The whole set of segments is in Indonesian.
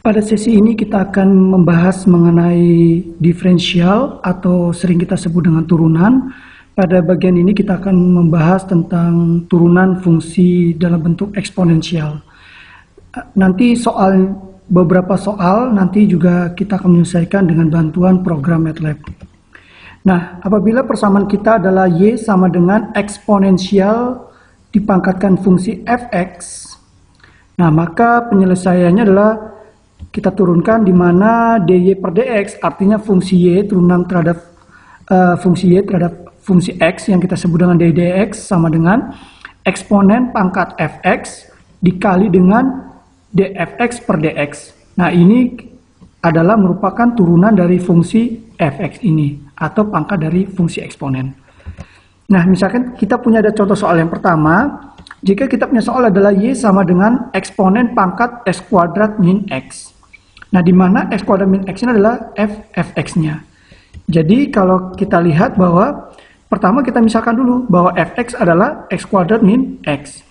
Pada sesi ini kita akan membahas mengenai diferensial atau sering kita sebut dengan turunan. Pada bagian ini kita akan membahas tentang turunan fungsi dalam bentuk eksponensial. Nanti beberapa soal nanti juga kita akan menyelesaikan dengan bantuan program MATLAB. Nah, apabila persamaan kita adalah Y sama dengan eksponensial dipangkatkan fungsi fx, nah maka penyelesaiannya adalah kita turunkan di mana dy per dx, artinya fungsi y turunan terhadap fungsi y terhadap fungsi x yang kita sebut dengan dy dx sama dengan eksponen pangkat fx dikali dengan dfx per dx. Nah, ini adalah merupakan turunan dari fungsi fx ini atau pangkat dari fungsi eksponen. Nah, misalkan kita punya ada contoh soal yang pertama. Jika kita punya soal adalah y sama dengan eksponen pangkat x kuadrat min x. Nah, di mana x kuadrat min x ini adalah fx-nya. Jadi kalau kita lihat bahwa pertama kita misalkan dulu bahwa fx adalah x kuadrat min x.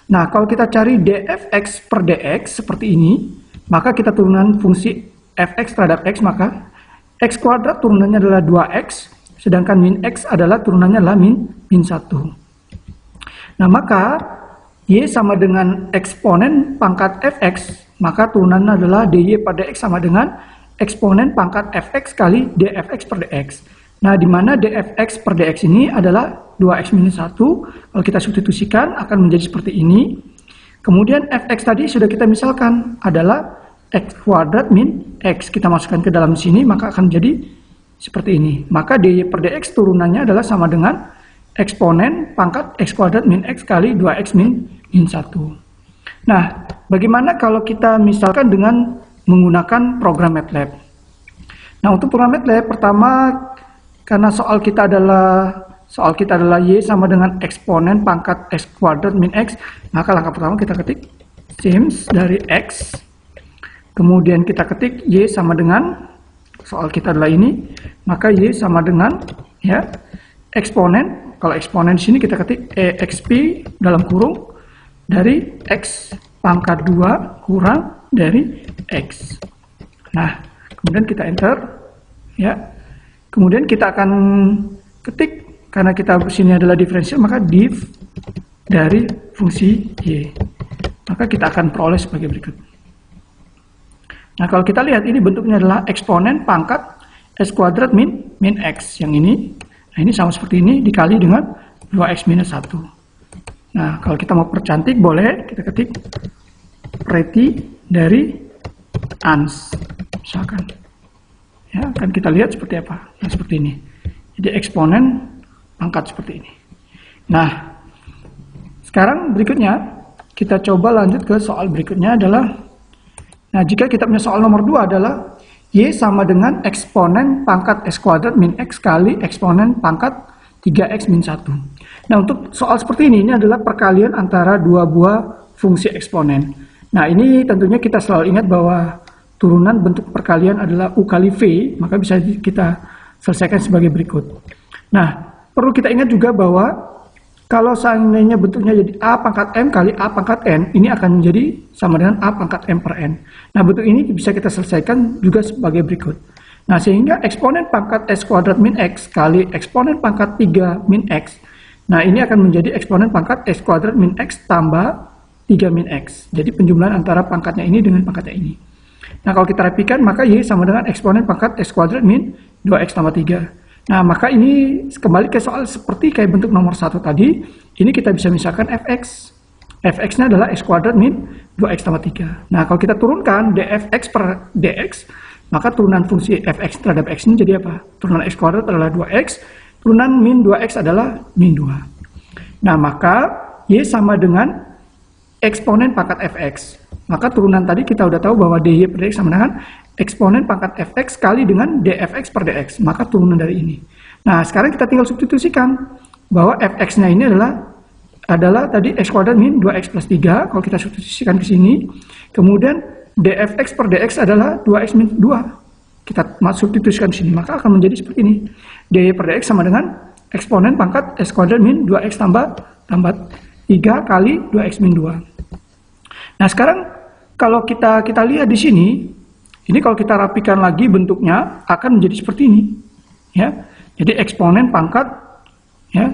Nah, kalau kita cari dfx per dx seperti ini, maka kita turunan fungsi fx terhadap x, maka x kuadrat turunannya adalah 2x, sedangkan min x adalah turunannya adalah min 1. Nah, maka y sama dengan eksponen pangkat fx, maka turunannya adalah dy per dx sama dengan eksponen pangkat fx kali dfx per dx. Nah, di mana dfx per dx ini adalah 2x minus 1, kalau kita substitusikan akan menjadi seperti ini. Kemudian fx tadi sudah kita misalkan adalah x kuadrat min x, kita masukkan ke dalam sini, maka akan menjadi seperti ini. Maka dy per dx turunannya adalah sama dengan eksponen pangkat x kuadrat min x kali 2x min 1. Nah, bagaimana kalau kita misalkan dengan menggunakan program MATLAB? Nah, untuk program MATLAB pertama, karena soal kita adalah y sama dengan eksponen pangkat x kuadrat min x, maka langkah pertama kita ketik sims dari x, kemudian kita ketik y sama dengan, soal kita adalah ini, maka y sama dengan ya eksponen. Kalau eksponen di sini kita ketik exp dalam kurung dari x pangkat 2 kurang dari x. Nah, kemudian kita enter ya. Kemudian kita akan ketik, karena kita sini adalah diferensial, maka div dari fungsi y. Maka kita akan peroleh sebagai berikut. Nah, kalau kita lihat ini bentuknya adalah eksponen pangkat x kuadrat min x yang ini. Nah, ini sama seperti ini dikali dengan 2x minus 1. Nah, kalau kita mau percantik boleh kita ketik pretty dari ans misalkan. Ya, akan kita lihat seperti apa. Nah, seperti ini. Jadi eksponen pangkat seperti ini. Nah, sekarang berikutnya kita coba lanjut ke soal berikutnya adalah, nah, jika kita punya soal nomor 2 adalah y sama dengan eksponen pangkat x kuadrat min x kali eksponen pangkat 3x min 1. Nah, untuk soal seperti ini adalah perkalian antara dua buah fungsi eksponen. Nah, ini tentunya kita selalu ingat bahwa turunan bentuk perkalian adalah u kali v, maka bisa kita selesaikan sebagai berikut. Nah, perlu kita ingat juga bahwa kalau seandainya bentuknya jadi a pangkat m kali a pangkat n, ini akan menjadi sama dengan a pangkat m per n. Nah, bentuk ini bisa kita selesaikan juga sebagai berikut. Nah, sehingga eksponen pangkat x kuadrat min x kali eksponen pangkat 3 min x. Nah, ini akan menjadi eksponen pangkat x kuadrat min x tambah 3 min x. Jadi penjumlahan antara pangkatnya ini dengan pangkatnya ini. Nah, kalau kita rapikan, maka y sama dengan eksponen pangkat x kuadrat min 2x tambah 3. Nah, maka ini kembali ke soal seperti kayak bentuk nomor 1 tadi. Ini kita bisa misalkan fx. Fx-nya adalah x kuadrat min 2x tambah 3. Nah, kalau kita turunkan dfx per dx, maka turunan fungsi fx terhadap x ini jadi apa? Turunan x kuadrat adalah 2x, turunan min 2x adalah min 2. Nah, maka y sama dengan eksponen pangkat fx. Maka turunan tadi kita udah tahu bahwa dy per dx sama dengan eksponen pangkat fx kali dengan dfx per dx, maka turunan dari ini. Nah, sekarang kita tinggal substitusikan bahwa fx-nya ini adalah tadi x kuadrat min 2x plus 3, kalau kita substitusikan ke sini. Kemudian dfx per dx adalah 2x min 2. Kita substitusikan ke sini, maka akan menjadi seperti ini. dy per dx sama dengan eksponen pangkat x kuadrat min 2x tambah 3 kali 2x min 2. Nah, sekarang kalau kita lihat di sini, Ini kalau kita rapikan lagi bentuknya akan menjadi seperti ini. Ya, jadi eksponen pangkat ya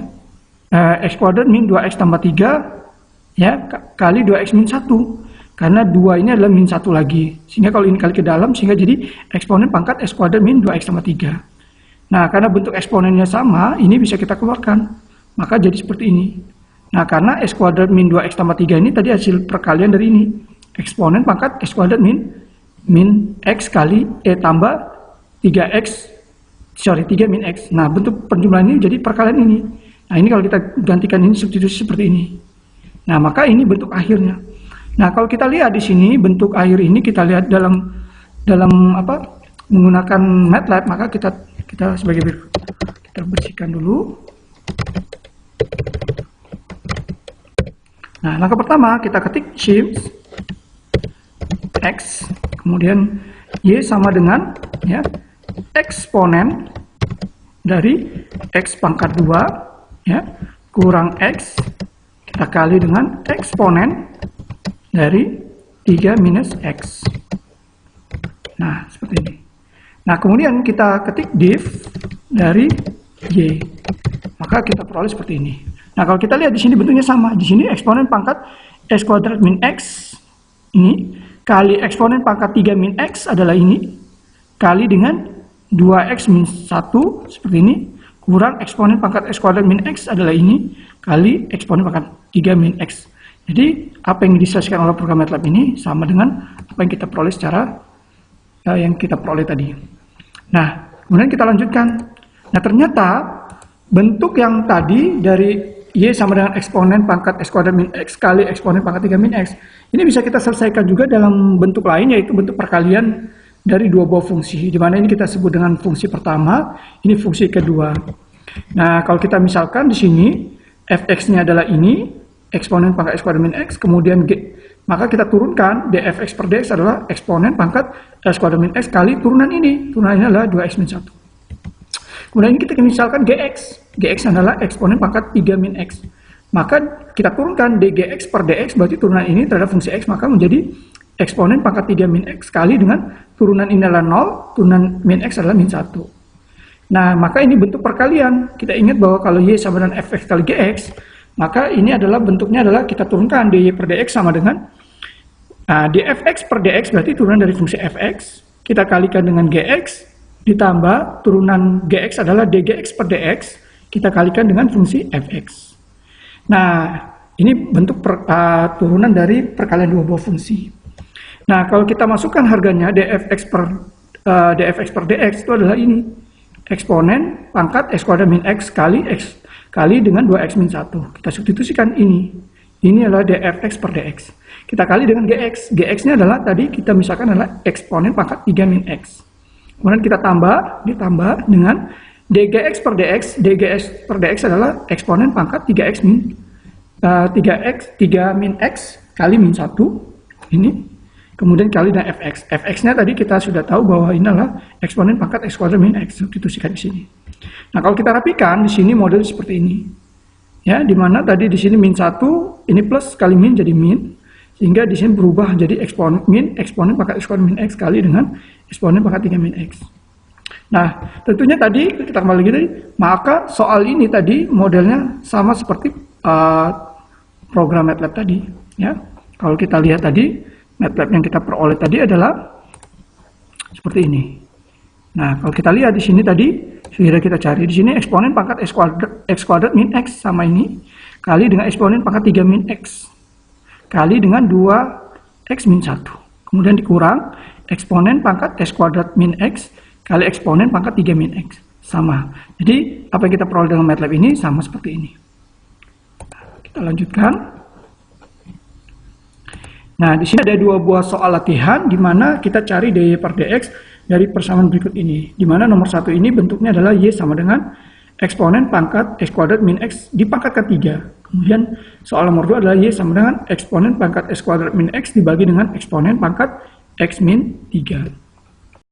x kuadrat min 2x tambah 3 ya kali 2x min 1. Karena 2 ini adalah min 1 lagi. Sehingga kalau ini kali ke dalam sehingga jadi eksponen pangkat x kuadrat min 2x tambah 3. Nah, karena bentuk eksponennya sama, ini bisa kita keluarkan. Maka jadi seperti ini. Nah, karena x kuadrat min 2x tambah 3 ini tadi hasil perkalian dari ini. Eksponen pangkat x kuadrat min x kali tambah 3 min x. Nah, bentuk penjumlahan ini jadi perkalian ini. Nah, ini kalau kita gantikan ini substitusi seperti ini. Nah, maka ini bentuk akhirnya. Nah, kalau kita lihat di sini bentuk akhir ini kita lihat dalam menggunakan MATLAB, maka kita sebagai berikut. Kita bersihkan dulu. Nah, langkah pertama kita ketik shift x, kemudian y sama dengan ya eksponen dari x pangkat 2 ya kurang x kita kali dengan eksponen dari 3 minus x. Nah, seperti ini. Nah, kemudian kita ketik div dari y. Maka kita peroleh seperti ini. Nah, kalau kita lihat di sini bentuknya sama. Di sini eksponen pangkat x kuadrat min x ini kali eksponen pangkat 3 min x adalah ini kali dengan 2x min 1 seperti ini kurang eksponen pangkat x kuadrat min x adalah ini kali eksponen pangkat 3 min x. Jadi apa yang diselesaikan oleh program MATLAB ini sama dengan apa yang kita peroleh secara yang kita peroleh tadi. Nah, kemudian kita lanjutkan. Nah, ternyata bentuk yang tadi dari y sama dengan eksponen pangkat x kuadrat min x kali eksponen pangkat 3 min x ini bisa kita selesaikan juga dalam bentuk lain, yaitu bentuk perkalian dari dua buah fungsi, di mana ini kita sebut dengan fungsi pertama, ini fungsi kedua. Nah, kalau kita misalkan di sini fx-nya adalah ini eksponen pangkat x kuadrat min x, kemudian maka kita turunkan dfx per dx adalah eksponen pangkat x kuadrat min x kali turunan ini adalah 2x min 1. Kemudian ini kita misalkan gx adalah eksponen pangkat 3 min x. Maka kita turunkan dgx per dx, berarti turunan ini terhadap fungsi x, maka menjadi eksponen pangkat 3 min x kali dengan turunan ini adalah 0, turunan min x adalah min 1. Nah, maka ini bentuk perkalian. Kita ingat bahwa kalau y sama dengan fx kali gx, maka ini adalah bentuknya adalah kita turunkan dy per dx sama dengan dfx per dx, berarti turunan dari fungsi fx, kita kalikan dengan gx, ditambah turunan gx adalah dgx per dx, kita kalikan dengan fungsi fx. Nah, ini bentuk turunan dari perkalian dua buah fungsi. Nah, kalau kita masukkan harganya dfx per dx itu adalah ini. Eksponen pangkat x kuadrat min x kali dengan 2x min 1. Kita substitusikan ini. Ini adalah dfx per dx. Kita kali dengan gx. Gx-nya adalah tadi kita misalkan adalah eksponen pangkat 3 min x. Kemudian kita ditambah dengan dgx per dx. Dgx per dx adalah eksponen pangkat 3 min x kali min 1 ini, kemudian kali dengan fx. Fx-nya tadi kita sudah tahu bahwa ini adalah eksponen pangkat x kuadrat min x, substitusikan di sini. Nah, kalau kita rapikan di sini model seperti ini. Ya, di mana tadi di sini min 1, ini plus kali min jadi min, sehingga di sini berubah jadi eksponen pangkat x kuadrat min x kali dengan eksponen pangkat 3 min x. Nah, tentunya tadi kita kembali lagi tadi, maka soal ini tadi modelnya sama seperti program MATLAB tadi. Ya, kalau kita lihat tadi MATLAB yang kita peroleh tadi adalah seperti ini. Nah, kalau kita lihat di sini tadi sudah kita cari di sini eksponen pangkat x kuadrat min x sama ini kali dengan eksponen pangkat 3 min x kali dengan 2x min 1. Kemudian dikurang eksponen pangkat x kuadrat min x kali eksponen pangkat 3 min x. Sama. Jadi, apa yang kita peroleh dengan MATLAB ini sama seperti ini. Kita lanjutkan. Nah, di sini ada dua buah soal latihan di mana kita cari dy per dx dari persamaan berikut ini. Di mana nomor 1 ini bentuknya adalah y sama dengan eksponen pangkat x kuadrat min x dipangkatkan 3. Kemudian soal nomor 2 adalah y sama dengan eksponen pangkat x kuadrat min x dibagi dengan eksponen pangkat x min 3.